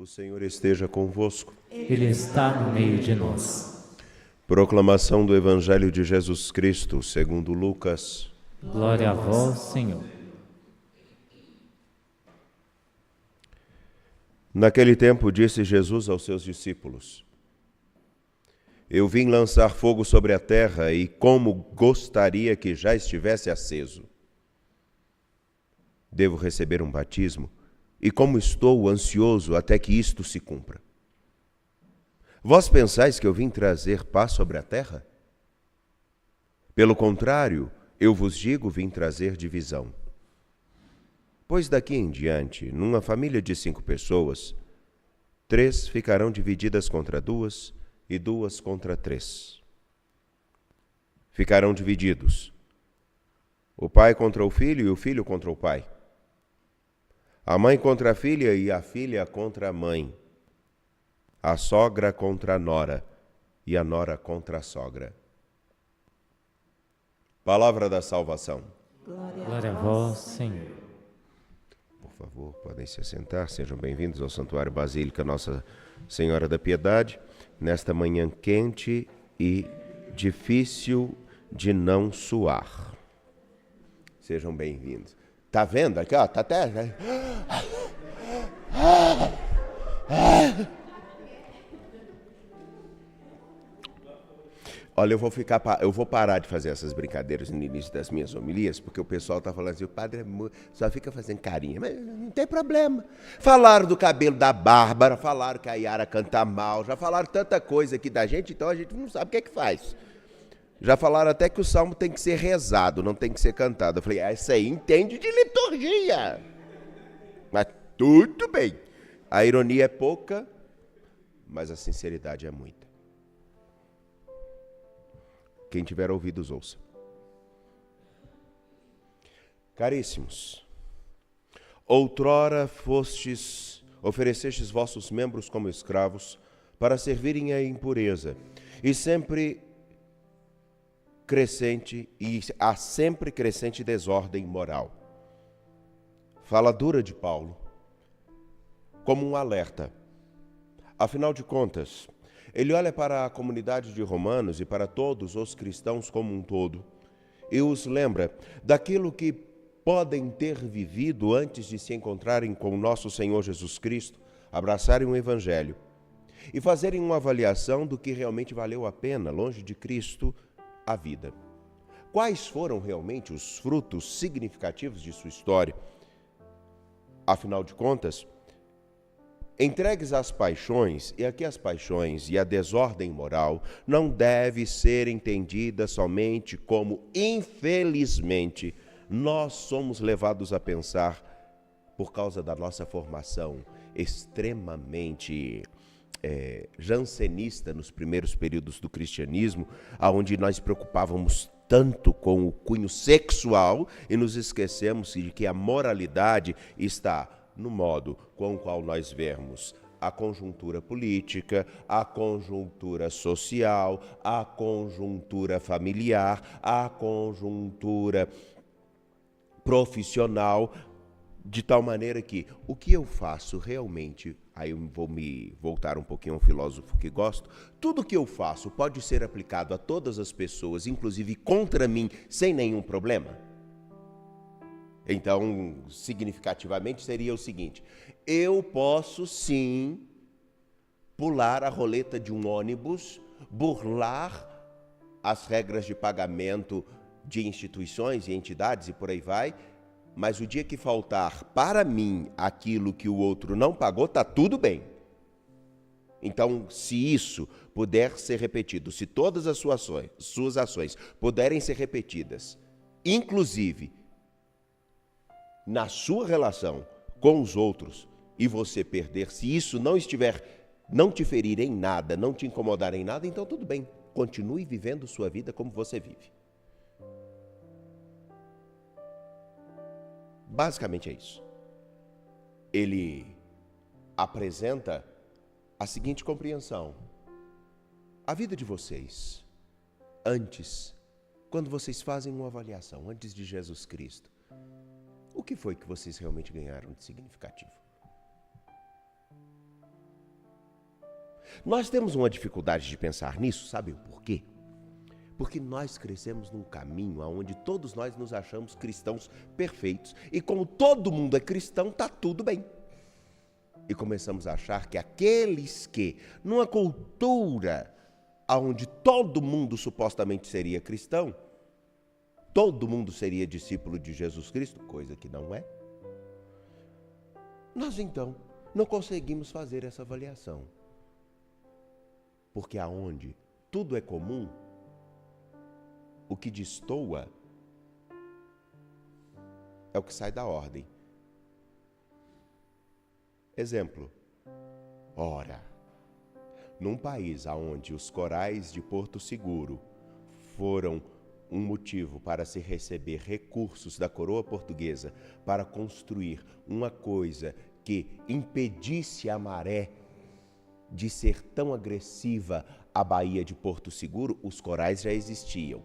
O Senhor esteja convosco. Ele está no meio de nós. Proclamação do Evangelho de Jesus Cristo, segundo Lucas. Glória a vós, Senhor. Naquele tempo disse Jesus aos seus discípulos: Eu vim lançar fogo sobre a terra e como gostaria que já estivesse aceso. Devo receber um batismo e como estou ansioso até que isto se cumpra. Vós pensais que eu vim trazer paz sobre a terra? Pelo contrário, eu vos digo, vim trazer divisão. Pois daqui em diante, numa família de 5 pessoas, 3 ficarão divididas contra 2 e 2 contra 3. Ficarão divididos o pai contra o filho e o filho contra o pai. A mãe contra a filha e a filha contra a mãe. A sogra contra a nora e a nora contra a sogra. Palavra da salvação. Glória a vós, Senhor. Por favor, podem se assentar. Sejam bem-vindos ao Santuário Basílica Nossa Senhora da Piedade, nesta manhã quente e difícil de não suar. Sejam bem-vindos. Tá vendo aqui, ó? Tá até... Olha, eu vou parar de fazer essas brincadeiras no início das minhas homilias, porque o pessoal tá falando assim, o padre só fica fazendo carinha, mas não tem problema. Falaram do cabelo da Bárbara, falaram que a Yara canta mal, já falaram tanta coisa aqui da gente, então a gente não sabe o que é que faz. Já falaram até que o salmo tem que ser rezado, não tem que ser cantado. Eu falei, essa aí entende de liturgia. Mas tudo bem. A ironia é pouca, mas a sinceridade é muita. Quem tiver ouvidos, ouça. Caríssimos, outrora oferecestes vossos membros como escravos para servirem à impureza, e a sempre crescente desordem moral. Fala dura de Paulo, como um alerta. Afinal de contas, ele olha para a comunidade de romanos e para todos os cristãos como um todo e os lembra daquilo que podem ter vivido antes de se encontrarem com o nosso Senhor Jesus Cristo, abraçarem o Evangelho e fazerem uma avaliação do que realmente valeu a pena, longe de Cristo, a vida. Quais foram realmente os frutos significativos de sua história? Afinal de contas, entregues às paixões, e aqui as paixões e a desordem moral, não deve ser entendida somente como, infelizmente, nós somos levados a pensar, por causa da nossa formação extremamente jansenista nos primeiros períodos do cristianismo, onde nós preocupávamos tanto com o cunho sexual e nos esquecemos de que a moralidade está no modo com o qual nós vemos a conjuntura política, a conjuntura social, a conjuntura familiar, a conjuntura profissional, de tal maneira que o que eu faço realmente, aí eu vou me voltar um pouquinho a um filósofo que gosto, tudo que eu faço pode ser aplicado a todas as pessoas, inclusive contra mim, sem nenhum problema? Então, significativamente, seria o seguinte: eu posso sim pular a roleta de um ônibus, burlar as regras de pagamento de instituições e entidades e por aí vai, mas o dia que faltar para mim aquilo que o outro não pagou, está tudo bem. Então, se isso puder ser repetido, se todas as suas ações puderem ser repetidas, inclusive na sua relação com os outros, e você perder, se isso não te ferir em nada, não te incomodar em nada, então tudo bem, continue vivendo sua vida como você vive. Basicamente é isso. Ele apresenta a seguinte compreensão: a vida de vocês, antes, quando vocês fazem uma avaliação, antes de Jesus Cristo, o que foi que vocês realmente ganharam de significativo? Nós temos uma dificuldade de pensar nisso, sabe por quê? Porque nós crescemos num caminho onde todos nós nos achamos cristãos perfeitos. E como todo mundo é cristão, está tudo bem. E começamos a achar que aqueles que, numa cultura onde todo mundo supostamente seria cristão, todo mundo seria discípulo de Jesus Cristo, coisa que não é. Nós então não conseguimos fazer essa avaliação. Porque aonde tudo é comum, o que destoa é o que sai da ordem. Exemplo. Ora, num país onde os corais de Porto Seguro foram um motivo para se receber recursos da coroa portuguesa para construir uma coisa que impedisse a maré de ser tão agressiva à Baía de Porto Seguro, os corais já existiam.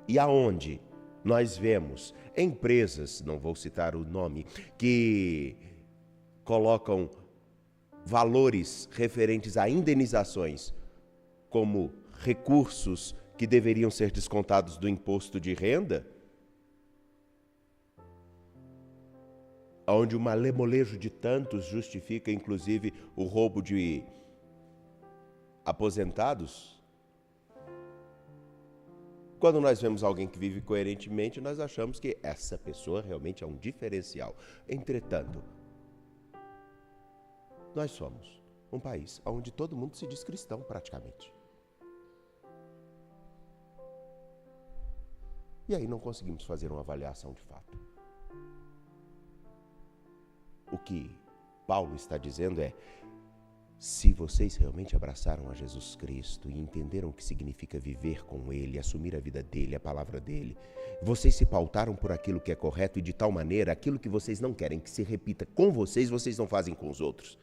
E aonde nós vemos empresas, não vou citar o nome, que colocam valores referentes a indenizações como recursos que deveriam ser descontados do imposto de renda, onde o malemolejo de tantos justifica, inclusive, o roubo de aposentados. Quando nós vemos alguém que vive coerentemente, nós achamos que essa pessoa realmente é um diferencial. Entretanto, nós somos um país onde todo mundo se diz cristão praticamente. E aí não conseguimos fazer uma avaliação de fato. O que Paulo está dizendo é: se vocês realmente abraçaram a Jesus Cristo e entenderam o que significa viver com Ele, assumir a vida dEle, a palavra dEle, vocês se pautaram por aquilo que é correto e de tal maneira, aquilo que vocês não querem que se repita com vocês, vocês não fazem com os outros.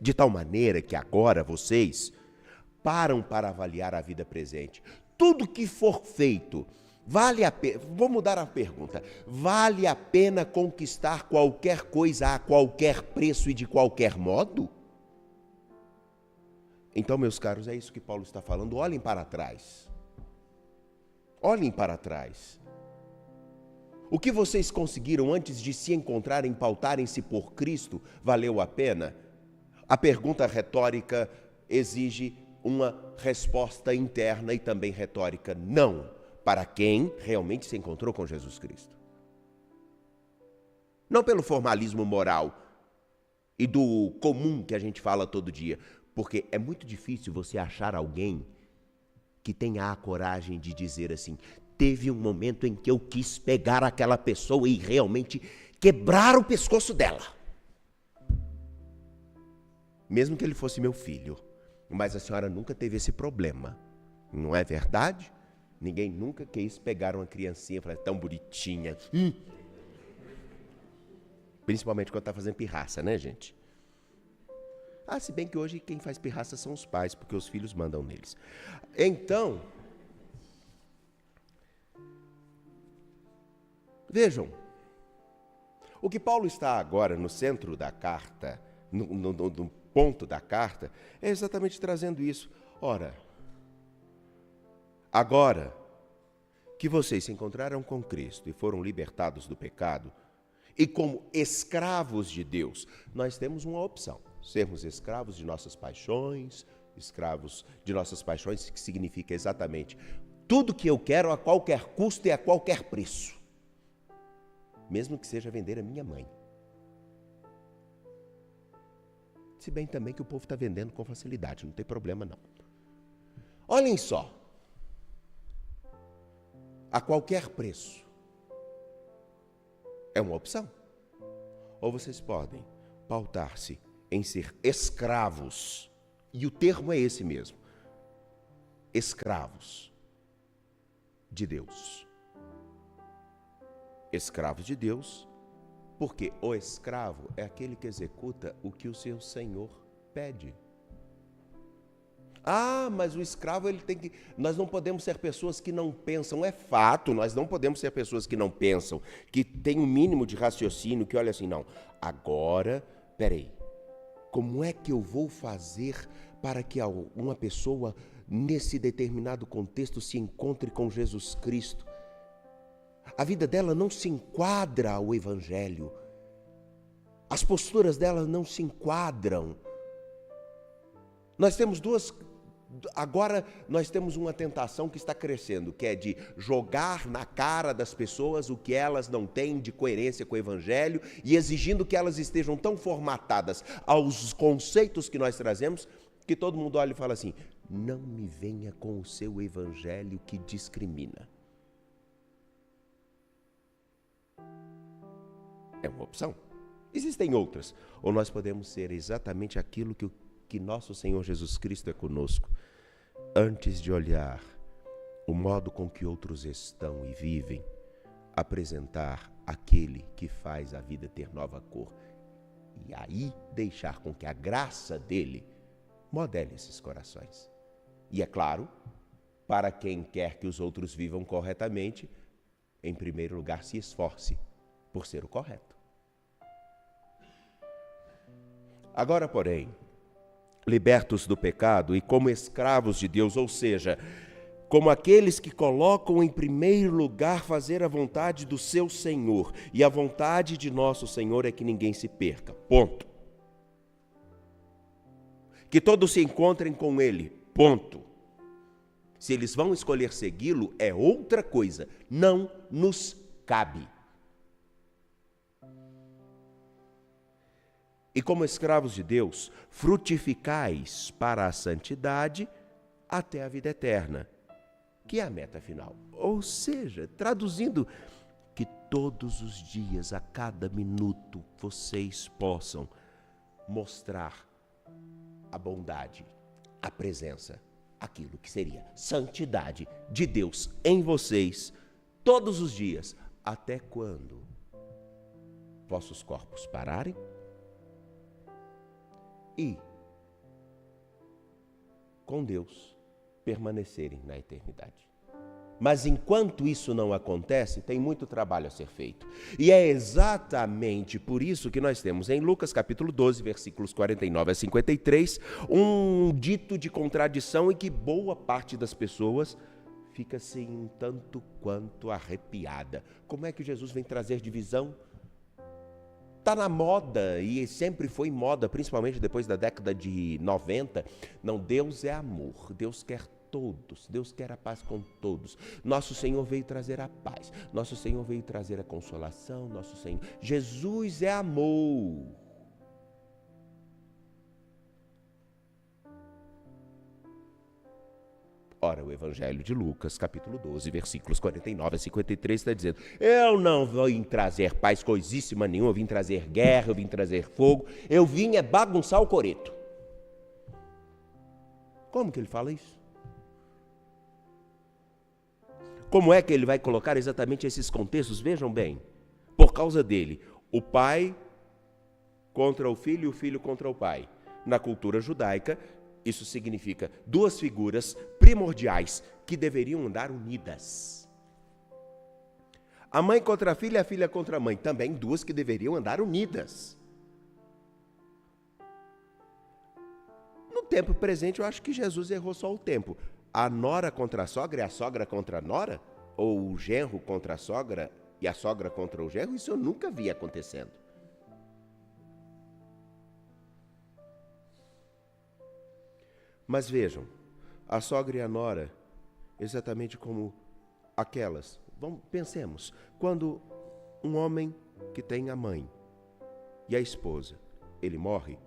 De tal maneira que agora vocês param para avaliar a vida presente. Tudo que for feito, vale a pena, vou mudar a pergunta, vale a pena conquistar qualquer coisa a qualquer preço e de qualquer modo? Então, meus caros, é isso que Paulo está falando. Olhem para trás. Olhem para trás. O que vocês conseguiram antes de se encontrarem, pautarem-se por Cristo, valeu a pena? A pergunta retórica exige uma resposta interna e também retórica: não, para quem realmente se encontrou com Jesus Cristo. Não pelo formalismo moral e do comum que a gente fala todo dia, porque é muito difícil você achar alguém que tenha a coragem de dizer assim: teve um momento em que eu quis pegar aquela pessoa e realmente quebrar o pescoço dela. Mesmo que ele fosse meu filho. Mas a senhora nunca teve esse problema. Não é verdade? Ninguém nunca quis pegar uma criancinha e falar: tão bonitinha. Principalmente quando está fazendo pirraça, né, gente? Se bem que hoje quem faz pirraça são os pais, porque os filhos mandam neles. Então, vejam, o que Paulo está agora no centro da carta, no ponto da carta, é exatamente trazendo isso. Ora, agora que vocês se encontraram com Cristo e foram libertados do pecado, e como escravos de Deus, nós temos uma opção: sermos escravos de nossas paixões, que significa exatamente tudo que eu quero a qualquer custo e a qualquer preço, mesmo que seja vender a minha mãe. Se bem também que o povo está vendendo com facilidade, não tem problema não. Olhem só, a qualquer preço é uma opção. Ou vocês podem pautar-se em ser escravos, e o termo é esse mesmo, escravos de Deus. Escravos de Deus, porque o escravo é aquele que executa o que o seu senhor pede. Mas o escravo, ele tem que... Nós não podemos ser pessoas que não pensam. É fato, nós não podemos ser pessoas que não pensam, que têm um mínimo de raciocínio, que olha assim, não, agora, peraí, como é que eu vou fazer para que uma pessoa, nesse determinado contexto, se encontre com Jesus Cristo. A vida dela não se enquadra ao Evangelho. As posturas dela não se enquadram. Agora nós temos uma tentação que está crescendo, que é de jogar na cara das pessoas o que elas não têm de coerência com o Evangelho e exigindo que elas estejam tão formatadas aos conceitos que nós trazemos, que todo mundo olha e fala assim: não me venha com o seu Evangelho que discrimina. É uma opção. Existem outras. Ou nós podemos ser exatamente aquilo que nosso Senhor Jesus Cristo é conosco. Antes de olhar o modo com que outros estão e vivem, apresentar aquele que faz a vida ter nova cor. E aí deixar com que a graça dele modele esses corações. E é claro, para quem quer que os outros vivam corretamente, em primeiro lugar se esforce por ser o correto. Agora, porém, libertos do pecado e como escravos de Deus, ou seja, como aqueles que colocam em primeiro lugar fazer a vontade do seu Senhor, e a vontade de nosso Senhor é que ninguém se perca, ponto. Que todos se encontrem com Ele, ponto. Se eles vão escolher segui-lo, é outra coisa, não nos cabe. E como escravos de Deus, frutificais para a santidade até a vida eterna, que é a meta final. Ou seja, traduzindo, que todos os dias, a cada minuto, vocês possam mostrar a bondade, a presença, aquilo que seria santidade de Deus em vocês, todos os dias, até quando vossos corpos pararem e com Deus permanecerem na eternidade. Mas enquanto isso não acontece, tem muito trabalho a ser feito. E é exatamente por isso que nós temos em Lucas capítulo 12, versículos 49 a 53, um dito de contradição em que boa parte das pessoas fica assim um tanto quanto arrepiada. Como é que Jesus vem trazer divisão? Está na moda, e sempre foi moda, principalmente depois da década de 90. Não, Deus é amor, Deus quer todos, Deus quer a paz com todos. Nosso Senhor veio trazer a paz, nosso Senhor veio trazer a consolação, nosso Senhor. Jesus é amor. Ora, o Evangelho de Lucas, capítulo 12, versículos 49 a 53, está dizendo: eu não vim trazer paz coisíssima nenhuma, eu vim trazer guerra, eu vim trazer fogo, eu vim bagunçar o coreto. Como que ele fala isso? Como é que ele vai colocar exatamente esses contextos? Vejam bem, por causa dele, o pai contra o filho e o filho contra o pai. Na cultura judaica, isso significa duas figuras primordiais que deveriam andar unidas. A mãe contra a filha e a filha contra a mãe, também duas que deveriam andar unidas. No tempo presente, eu acho que Jesus errou só o tempo. A nora contra a sogra e a sogra contra a nora? Ou o genro contra a sogra e a sogra contra o genro? Isso eu nunca vi acontecendo. Mas vejam, a sogra e a nora, exatamente como aquelas. Pensemos, quando um homem que tem a mãe e a esposa, ele morre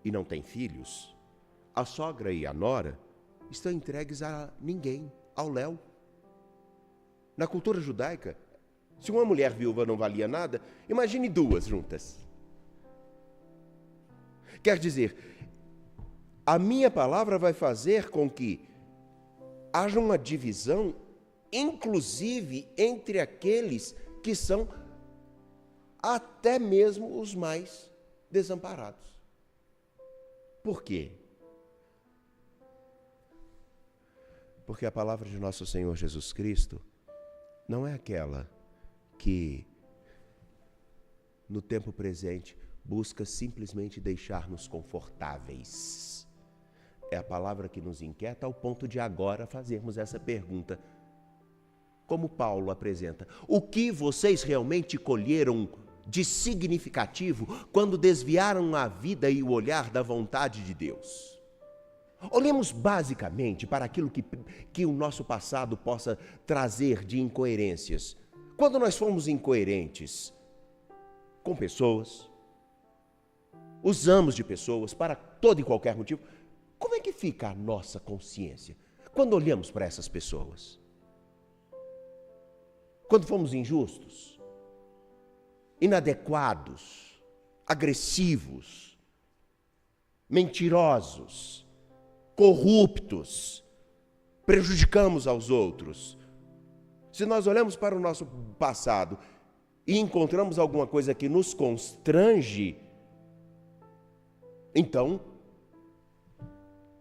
e não tem filhos, a sogra e a nora estão entregues a ninguém, ao léu. Na cultura judaica, se uma mulher viúva não valia nada, imagine duas juntas. Quer dizer, a minha palavra vai fazer com que haja uma divisão, inclusive entre aqueles que são até mesmo os mais desamparados. Por quê? Porque a palavra de nosso Senhor Jesus Cristo não é aquela que, no tempo presente, busca simplesmente deixar-nos confortáveis. é a palavra que nos inquieta ao ponto de agora fazermos essa pergunta. Como Paulo apresenta, o que vocês realmente colheram de significativo quando desviaram a vida e o olhar da vontade de Deus? Olhemos basicamente para aquilo que o nosso passado possa trazer de incoerências. Quando nós fomos incoerentes com pessoas, usamos de pessoas para todo e qualquer motivo, como é que fica a nossa consciência quando olhamos para essas pessoas? Quando fomos injustos, inadequados, agressivos, mentirosos, corruptos, prejudicamos aos outros. Se nós olhamos para o nosso passado e encontramos alguma coisa que nos constrange, então,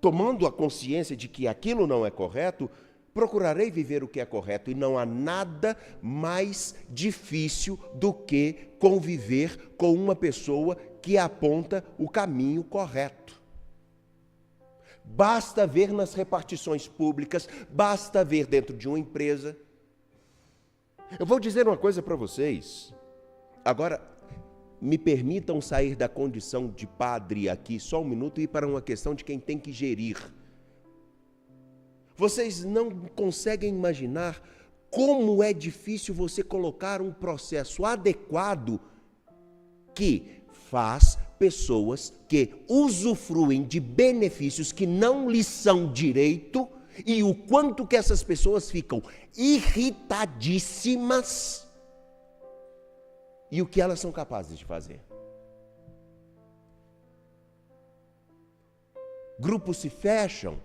tomando a consciência de que aquilo não é correto, procurarei viver o que é correto, e não há nada mais difícil do que conviver com uma pessoa que aponta o caminho correto. Basta ver nas repartições públicas, basta ver dentro de uma empresa. Eu vou dizer uma coisa para vocês. Agora, me permitam sair da condição de padre aqui só um minuto e ir para uma questão de quem tem que gerir. Vocês não conseguem imaginar como é difícil você colocar um processo adequado que faz pessoas que usufruem de benefícios que não lhes são direito, e o quanto que essas pessoas ficam irritadíssimas e o que elas são capazes de fazer. Grupos se fecham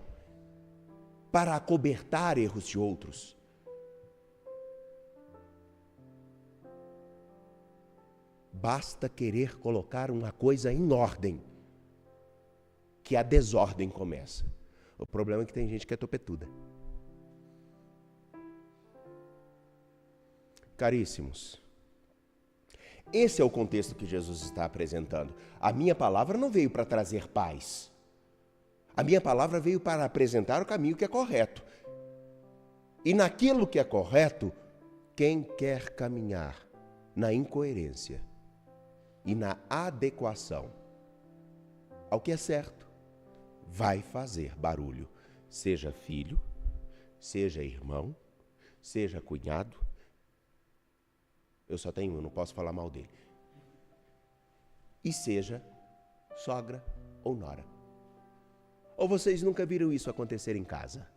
para acobertar erros de outros. Basta querer colocar uma coisa em ordem, que a desordem começa. O problema é que tem gente que é topetuda. Caríssimos, esse é o contexto que Jesus está apresentando. A minha palavra não veio para trazer paz. A minha palavra veio para apresentar o caminho que é correto. E naquilo que é correto, quem quer caminhar na incoerência e na adequação ao que é certo, vai fazer barulho. Seja filho, seja irmão, seja cunhado. Eu só tenho um, eu não posso falar mal dele. E seja sogra ou nora. Ou vocês nunca viram isso acontecer em casa?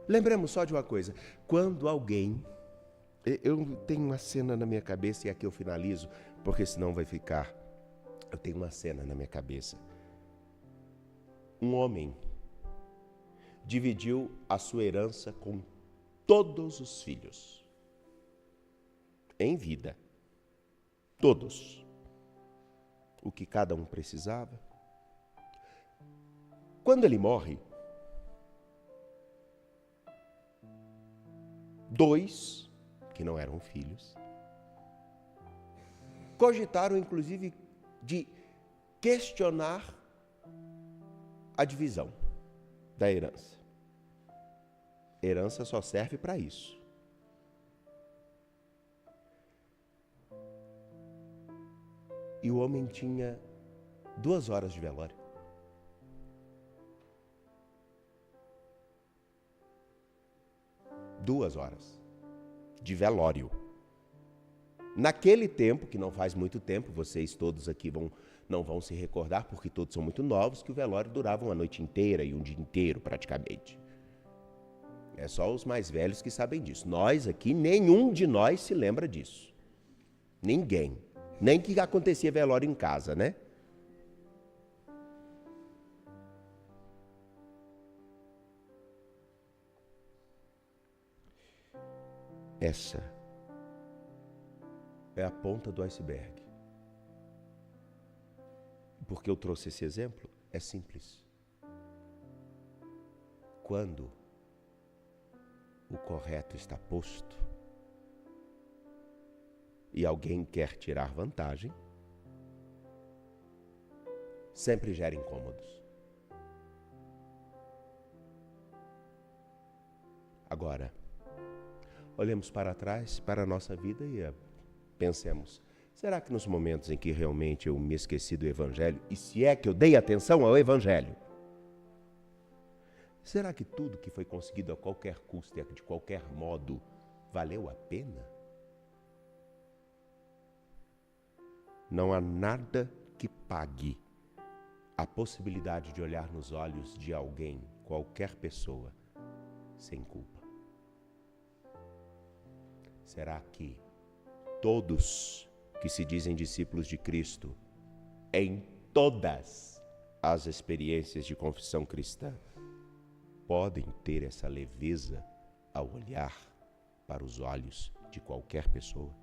Lembremos só de uma coisa. Quando alguém... Eu tenho uma cena na minha cabeça, e aqui eu finalizo, porque senão vai ficar... Eu tenho uma cena na minha cabeça. Um homem dividiu a sua herança com todos os filhos. Em vida. Todos. O que cada um precisava. Quando ele morre, 2, que não eram filhos, cogitaram inclusive de questionar a divisão da herança. Herança só serve para isso. E o homem tinha 2 horas de velório. Duas horas de velório. Naquele tempo, que não faz muito tempo, vocês todos aqui não vão se recordar, porque todos são muito novos, que o velório durava uma noite inteira e um dia inteiro praticamente. É só os mais velhos que sabem disso. Nós aqui, nenhum de nós se lembra disso. Ninguém. Nem que acontecia velório em casa, né? Essa é a ponta do iceberg. Por que eu trouxe esse exemplo? É simples. Quando o correto está posto e alguém quer tirar vantagem, sempre gera incômodos. Agora, olhemos para trás, para a nossa vida e pensemos, será que nos momentos em que realmente eu me esqueci do Evangelho, e se é que eu dei atenção ao Evangelho, será que tudo que foi conseguido a qualquer custo e de qualquer modo valeu a pena? Não há nada que pague a possibilidade de olhar nos olhos de alguém, qualquer pessoa, sem culpa. Será que todos que se dizem discípulos de Cristo, em todas as experiências de confissão cristã, podem ter essa leveza ao olhar para os olhos de qualquer pessoa?